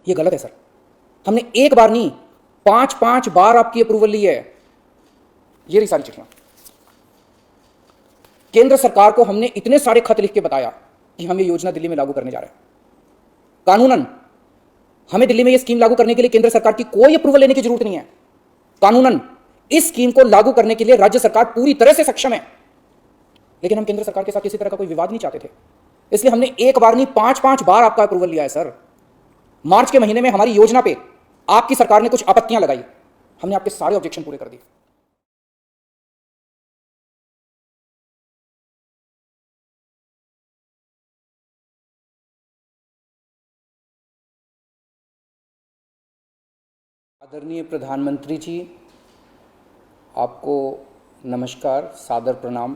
ये गलत है सर। हमने एक बार नहीं, 5 बार आपकी अप्रूवल ली है। ये रही सारी चिट्ठियां। केंद्र सरकार को हमने इतने सारे खत लिख के बताया कि हम ये योजना दिल्ली में लागू करने जा रहे हैं। कानूनन हमें दिल्ली में ये स्कीम लागू करने के लिए केंद्र सरकार की कोई अप्रूवल लेने की जरूरत नहीं है। कानूनन इस स्कीम को लागू करने के लिए राज्य सरकार पूरी तरह से सक्षम है। लेकिन हम केंद्र सरकार के साथ किसी तरह का कोई विवाद नहीं चाहते थे, इसलिए हमने एक बार नहीं 5 बार आपका अप्रूवल लिया है सर। मार्च के महीने में हमारी योजना पे आपकी सरकार ने कुछ आपत्तियां लगाई, हमने आपके सारे ऑब्जेक्शन पूरे कर दिए। आदरणीय प्रधानमंत्री जी, आपको नमस्कार, सादर प्रणाम।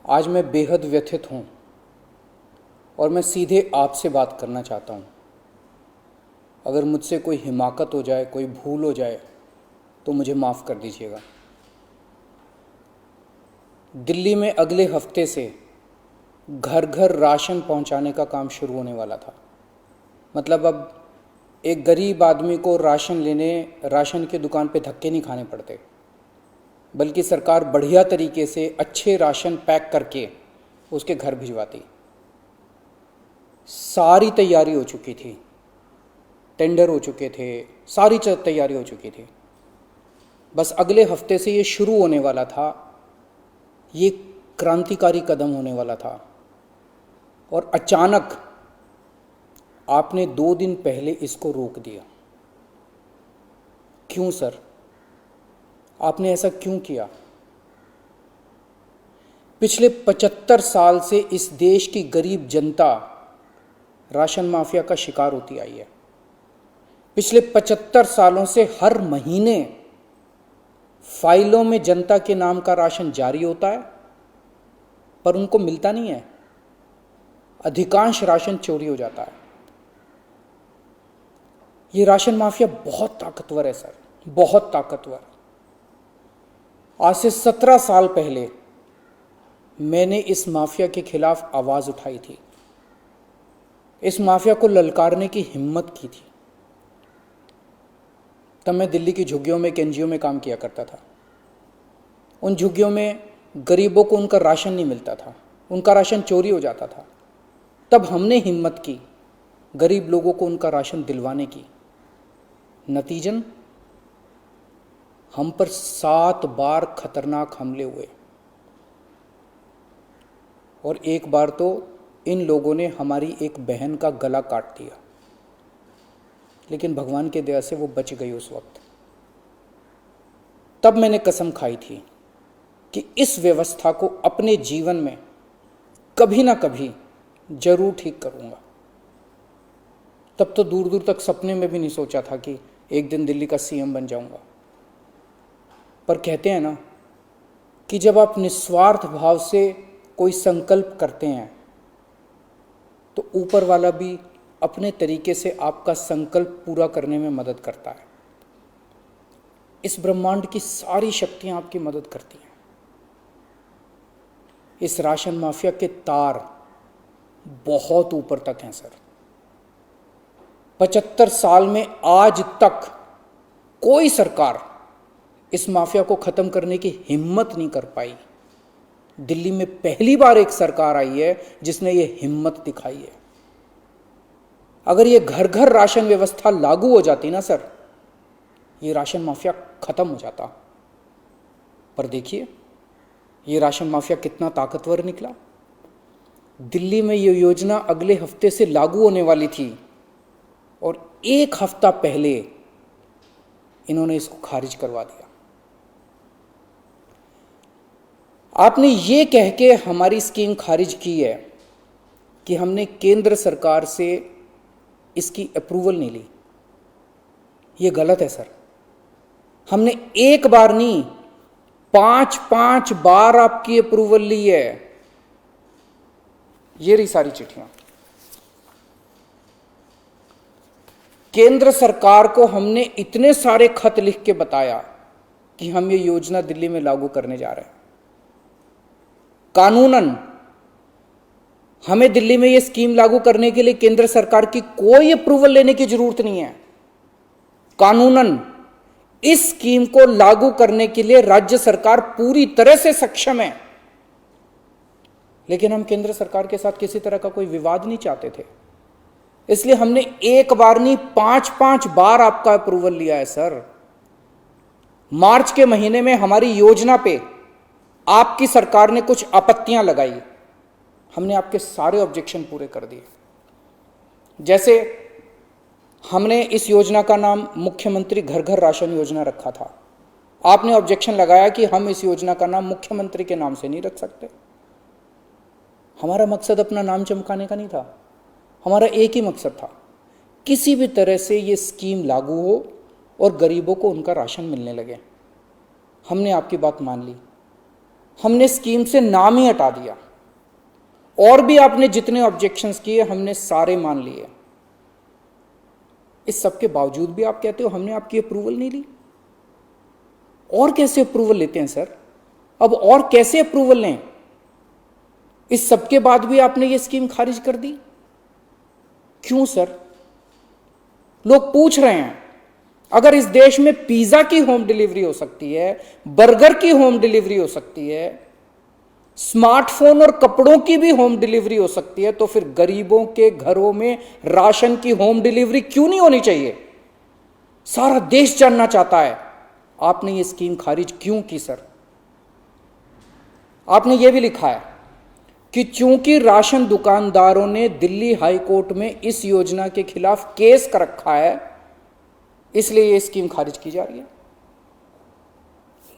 आज मैं बेहद व्यथित हूं और मैं सीधे आपसे बात करना चाहता हूं। अगर मुझसे कोई हिमाकत हो जाए, कोई भूल हो जाए तो मुझे माफ़ कर दीजिएगा। दिल्ली में अगले हफ्ते से घर घर राशन पहुंचाने का काम शुरू होने वाला था। मतलब अब एक गरीब आदमी को राशन की दुकान पे धक्के नहीं खाने पड़ते, बल्कि सरकार बढ़िया तरीके से अच्छे राशन पैक करके उसके घर भिजवाती। सारी तैयारी हो चुकी थी, टेंडर हो चुके थे, सारी तैयारी हो चुकी थी। बस अगले हफ्ते से ये शुरू होने वाला था। ये क्रांतिकारी कदम होने वाला था और अचानक आपने 2 दिन पहले इसको रोक दिया। क्यों सर? आपने ऐसा क्यों किया? पिछले 75 साल से इस देश की गरीब जनता राशन माफिया का शिकार होती आई है। पिछले 75 सालों से हर महीने फाइलों में जनता के नाम का राशन जारी होता है, पर उनको मिलता नहीं है। अधिकांश राशन चोरी हो जाता है। ये राशन माफिया बहुत ताकतवर है सर, बहुत ताकतवर। आज से 17 साल पहले मैंने इस माफिया के खिलाफ आवाज उठाई थी, इस माफिया को ललकारने की हिम्मत की थी। तब मैं दिल्ली की झुग्गियों में, एक एनजीओ में काम किया करता था। उन झुग्गियों में गरीबों को उनका राशन नहीं मिलता था, उनका राशन चोरी हो जाता था। तब हमने हिम्मत की गरीब लोगों को उनका राशन दिलवाने की। नतीजन हम पर 7 बार खतरनाक हमले हुए और एक बार तो इन लोगों ने हमारी एक बहन का गला काट दिया, लेकिन भगवान की दया से वो बच गई उस वक्त। तब मैंने कसम खाई थी कि इस व्यवस्था को अपने जीवन में कभी ना कभी जरूर ठीक करूंगा। तब तो दूर दूर तक सपने में भी नहीं सोचा था कि एक दिन दिल्ली का सीएम बन जाऊंगा। पर कहते हैं ना कि जब आप निस्वार्थ भाव से कोई संकल्प करते हैं तो ऊपर वाला भी अपने तरीके से आपका संकल्प पूरा करने में मदद करता है। इस ब्रह्मांड की सारी शक्तियां आपकी मदद करती हैं। इस राशन माफिया के तार बहुत ऊपर तक हैं सर। 75 साल में आज तक कोई सरकार इस माफिया को खत्म करने की हिम्मत नहीं कर पाई। दिल्ली में पहली बार एक सरकार आई है जिसने ये हिम्मत दिखाई है। अगर ये घर घर राशन व्यवस्था लागू हो जाती ना सर, ये राशन माफिया खत्म हो जाता। पर देखिए ये राशन माफिया कितना ताकतवर निकला। दिल्ली में ये योजना अगले हफ्ते से लागू होने वाली थी और 1 हफ्ता पहले इन्होंने इसको खारिज करवा दिया। आपने ये कह के हमारी स्कीम खारिज की है कि हमने केंद्र सरकार से इसकी अप्रूवल नहीं ली। ये गलत है सर। हमने एक बार नहीं, 5 बार आपकी अप्रूवल ली है। ये रही सारी चिट्ठियां। केंद्र सरकार को हमने इतने सारे खत लिख के बताया कि हम ये योजना दिल्ली में लागू करने जा रहे हैं। कानूनन हमें दिल्ली में यह स्कीम लागू करने के लिए केंद्र सरकार की कोई अप्रूवल लेने की जरूरत नहीं है। कानूनन इस स्कीम को लागू करने के लिए राज्य सरकार पूरी तरह से सक्षम है। लेकिन हम केंद्र सरकार के साथ किसी तरह का कोई विवाद नहीं चाहते थे, इसलिए हमने एक बार नहीं 5-5 बार आपका अप्रूवल लिया है सर। मार्च के महीने में हमारी योजना पे आपकी सरकार ने कुछ आपत्तियां लगाई, हमने आपके सारे ऑब्जेक्शन पूरे कर दिए। जैसे हमने इस योजना का नाम मुख्यमंत्री घर घर राशन योजना रखा था, आपने ऑब्जेक्शन लगाया कि हम इस योजना का नाम मुख्यमंत्री के नाम से नहीं रख सकते। हमारा मकसद अपना नाम चमकाने का नहीं था, हमारा एक ही मकसद था, किसी भी तरह से ये स्कीम लागू हो और गरीबों को उनका राशन मिलने लगे। हमने आपकी बात मान ली, हमने स्कीम से नाम ही हटा दिया, और भी आपने जितने ऑब्जेक्शंस किए हमने सारे मान लिए। इस सब के बावजूद भी आप कहते हो हमने आपकी अप्रूवल नहीं ली। और कैसे अप्रूवल लेते हैं सर? अब और कैसे अप्रूवल लें? इस सब के बाद भी आपने ये स्कीम खारिज कर दी, क्यों सर? लोग पूछ रहे हैं, अगर इस देश में पिज्जा की होम डिलीवरी हो सकती है, बर्गर की होम डिलीवरी हो सकती है, स्मार्टफोन और कपड़ों की भी होम डिलीवरी हो सकती है, तो फिर गरीबों के घरों में राशन की होम डिलीवरी क्यों नहीं होनी चाहिए? सारा देश जानना चाहता है आपने ये स्कीम खारिज क्यों की सर। आपने ये भी लिखा है कि चूंकि राशन दुकानदारों ने दिल्ली हाई कोर्ट में इस योजना के खिलाफ केस कर रखा है, इसलिए ये स्कीम खारिज की जा रही है।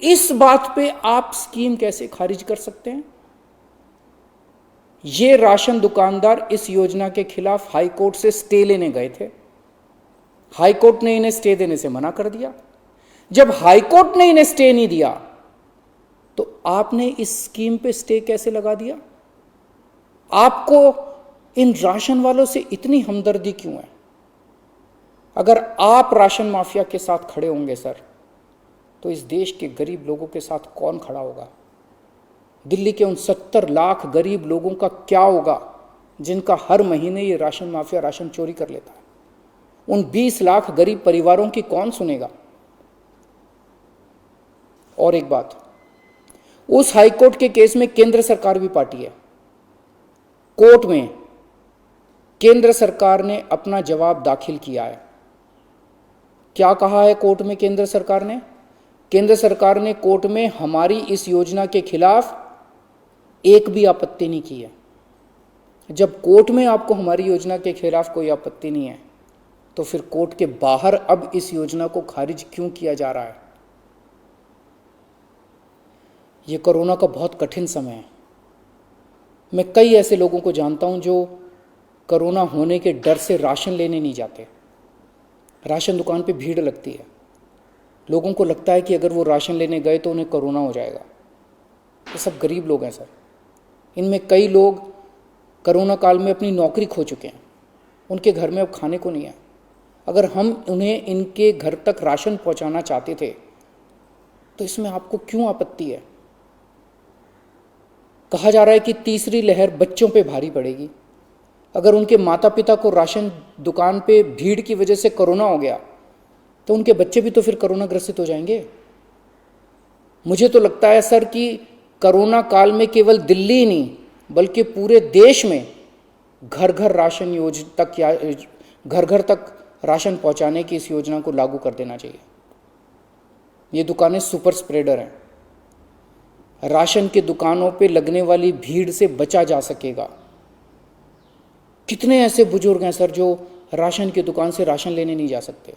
इस बात पे आप स्कीम कैसे खारिज कर सकते हैं? ये राशन दुकानदार इस योजना के खिलाफ हाई कोर्ट से स्टे लेने गए थे, हाई कोर्ट ने इन्हें स्टे देने से मना कर दिया। जब हाई कोर्ट ने इन्हें स्टे नहीं दिया तो आपने इस स्कीम पे स्टे कैसे लगा दिया? आपको इन राशन वालों से इतनी हमदर्दी क्यों है? अगर आप राशन माफिया के साथ खड़े होंगे सर, तो इस देश के गरीब लोगों के साथ कौन खड़ा होगा? दिल्ली के उन 70 लाख गरीब लोगों का क्या होगा जिनका हर महीने ये राशन माफिया राशन चोरी कर लेता है? उन 20 लाख गरीब परिवारों की कौन सुनेगा? और एक बात, उस हाईकोर्ट के केस में केंद्र सरकार भी पार्टी है। कोर्ट में केंद्र सरकार ने अपना जवाब दाखिल किया है। क्या कहा है कोर्ट में केंद्र सरकार ने? केंद्र सरकार ने कोर्ट में हमारी इस योजना के खिलाफ एक भी आपत्ति नहीं की है। जब कोर्ट में आपको हमारी योजना के खिलाफ कोई आपत्ति नहीं है, तो फिर कोर्ट के बाहर अब इस योजना को खारिज क्यों किया जा रहा है? ये कोरोना का बहुत कठिन समय है। मैं कई ऐसे लोगों को जानता हूं जो कोरोना होने के डर से राशन लेने नहीं जाते। राशन दुकान पे भीड़ लगती है, लोगों को लगता है कि अगर वो राशन लेने गए तो उन्हें कोरोना हो जाएगा। ये सब गरीब लोग हैं सर। इनमें कई लोग कोरोना काल में अपनी नौकरी खो चुके हैं, उनके घर में अब खाने को नहीं है। अगर हम उन्हें इनके घर तक राशन पहुंचाना चाहते थे तो इसमें आपको क्यों आपत्ति है? कहा जा रहा है कि तीसरी लहर बच्चों पे भारी पड़ेगी। अगर उनके माता पिता को राशन दुकान पे भीड़ की वजह से कोरोना हो गया तो उनके बच्चे भी तो फिर कोरोना ग्रसित हो जाएंगे। मुझे तो लगता है सर कि कोरोना काल में केवल दिल्ली ही नहीं बल्कि पूरे देश में घर घर राशन योजना तक या घर घर तक राशन पहुंचाने की इस योजना को लागू कर देना चाहिए। ये दुकानें सुपर स्प्रेडर हैं, राशन की दुकानों पे लगने वाली भीड़ से बचा जा सकेगा। कितने ऐसे बुजुर्ग हैं सर जो राशन की दुकान से राशन लेने नहीं जा सकते?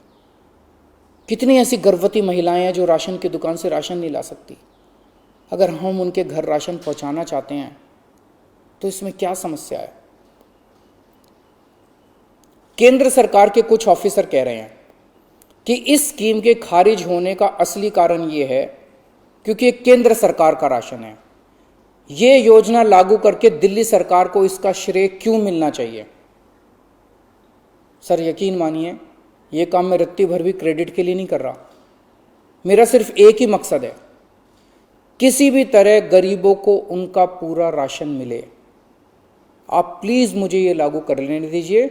कितनी ऐसी गर्भवती महिलाएं हैं जो राशन की दुकान से राशन नहीं ला सकती? अगर हम उनके घर राशन पहुंचाना चाहते हैं तो इसमें क्या समस्या है? केंद्र सरकार के कुछ ऑफिसर कह रहे हैं कि इस स्कीम के खारिज होने का असली कारण यह है क्योंकि ये केंद्र सरकार का राशन है। ये योजना लागू करके दिल्ली सरकार को इसका श्रेय क्यों मिलना चाहिए? सर यकीन मानिए, ये काम मैं रत्ती भर भी क्रेडिट के लिए नहीं कर रहा। मेरा सिर्फ एक ही मकसद है, किसी भी तरह गरीबों को उनका पूरा राशन मिले। आप प्लीज़ मुझे ये लागू कर लेने दीजिए,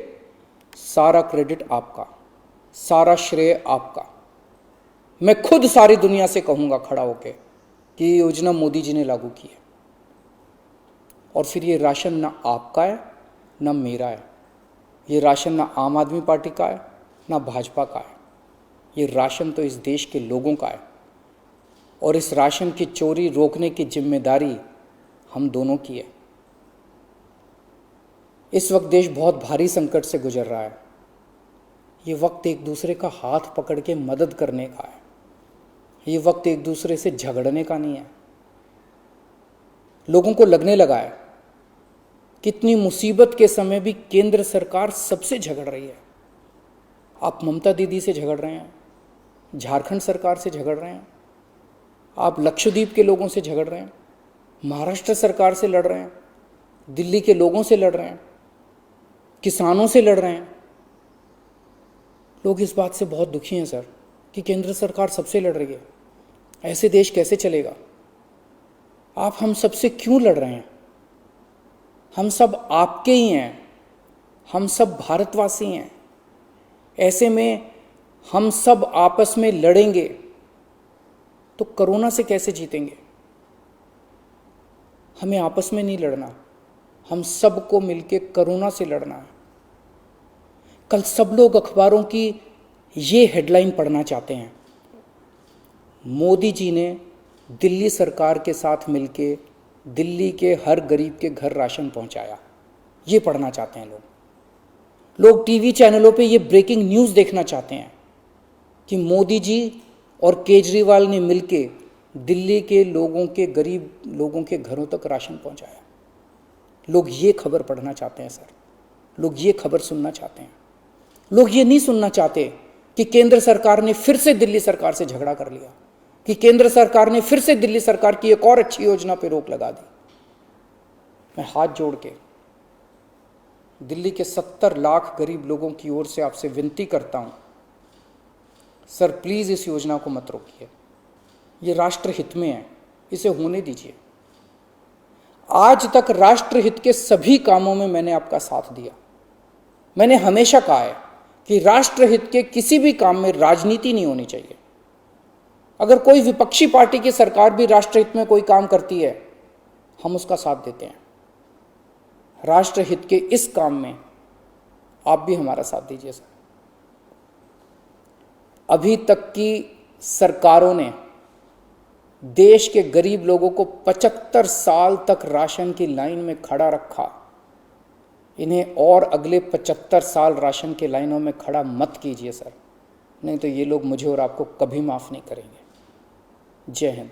सारा क्रेडिट आपका, सारा श्रेय आपका। मैं खुद सारी दुनिया से कहूँगा खड़ा होके कि ये योजना मोदी जी ने लागू की है। और फिर ये राशन ना आपका है ना मेरा है, ये राशन ना आम आदमी पार्टी का है ना भाजपा का है, ये राशन तो इस देश के लोगों का है। और इस राशन की चोरी रोकने की जिम्मेदारी हम दोनों की है। इस वक्त देश बहुत भारी संकट से गुजर रहा है। ये वक्त एक दूसरे का हाथ पकड़ के मदद करने का है, ये वक्त एक दूसरे से झगड़ने का नहीं है। लोगों को लगने लगा है कितनी मुसीबत के समय भी केंद्र सरकार सबसे झगड़ रही है। आप ममता दीदी से झगड़ रहे हैं, झारखंड सरकार से झगड़ रहे हैं, आप लक्षद्वीप के लोगों से झगड़ रहे हैं, महाराष्ट्र सरकार से लड़ रहे हैं, दिल्ली के लोगों से लड़ रहे हैं, किसानों से लड़ रहे हैं। लोग इस बात से बहुत दुखी हैं सर कि केंद्र सरकार सबसे लड़ रही है। ऐसे देश कैसे चलेगा? आप हम सबसे क्यों लड़ रहे हैं? हम सब आपके ही हैं, हम सब भारतवासी हैं। ऐसे में हम सब आपस में लड़ेंगे तो कोरोना से कैसे जीतेंगे? हमें आपस में नहीं लड़ना, हम सबको मिलके कोरोना से लड़ना है। कल सब लोग अखबारों की ये हेडलाइन पढ़ना चाहते हैं, मोदी जी ने दिल्ली सरकार के साथ मिलके दिल्ली के हर गरीब के घर राशन पहुंचाया। ये पढ़ना चाहते हैं लोग टीवी चैनलों पे ये ब्रेकिंग न्यूज़ देखना चाहते हैं कि मोदी जी और केजरीवाल ने मिलके दिल्ली के लोगों के, गरीब लोगों के घरों तक राशन पहुंचाया। लोग ये खबर पढ़ना चाहते हैं सर, लोग ये खबर सुनना चाहते हैं। लोग ये नहीं सुनना चाहते कि केंद्र सरकार ने फिर से दिल्ली सरकार से झगड़ा कर लिया, कि केंद्र सरकार ने फिर से दिल्ली सरकार की एक और अच्छी योजना पर रोक लगा दी। मैं हाथ जोड़ के दिल्ली के 70 लाख गरीब लोगों की ओर से आपसे विनती करता हूं, सर प्लीज इस योजना को मत रोकिए, ये राष्ट्रहित में है, इसे होने दीजिए। आज तक राष्ट्रहित के सभी कामों में मैंने आपका साथ दिया। मैंने हमेशा कहा है कि राष्ट्रहित के किसी भी काम में राजनीति नहीं होनी चाहिए। अगर कोई विपक्षी पार्टी की सरकार भी राष्ट्रहित में कोई काम करती है, हम उसका साथ देते हैं। राष्ट्रहित के इस काम में आप भी हमारा साथ दीजिए सर। अभी तक की सरकारों ने देश के गरीब लोगों को 75 साल तक राशन की लाइन में खड़ा रखा। इन्हें और अगले 75 साल राशन की लाइनों में खड़ा मत कीजिए सर, नहीं तो ये लोग मुझे और आपको कभी माफ़ नहीं करेंगे। जय हिंद।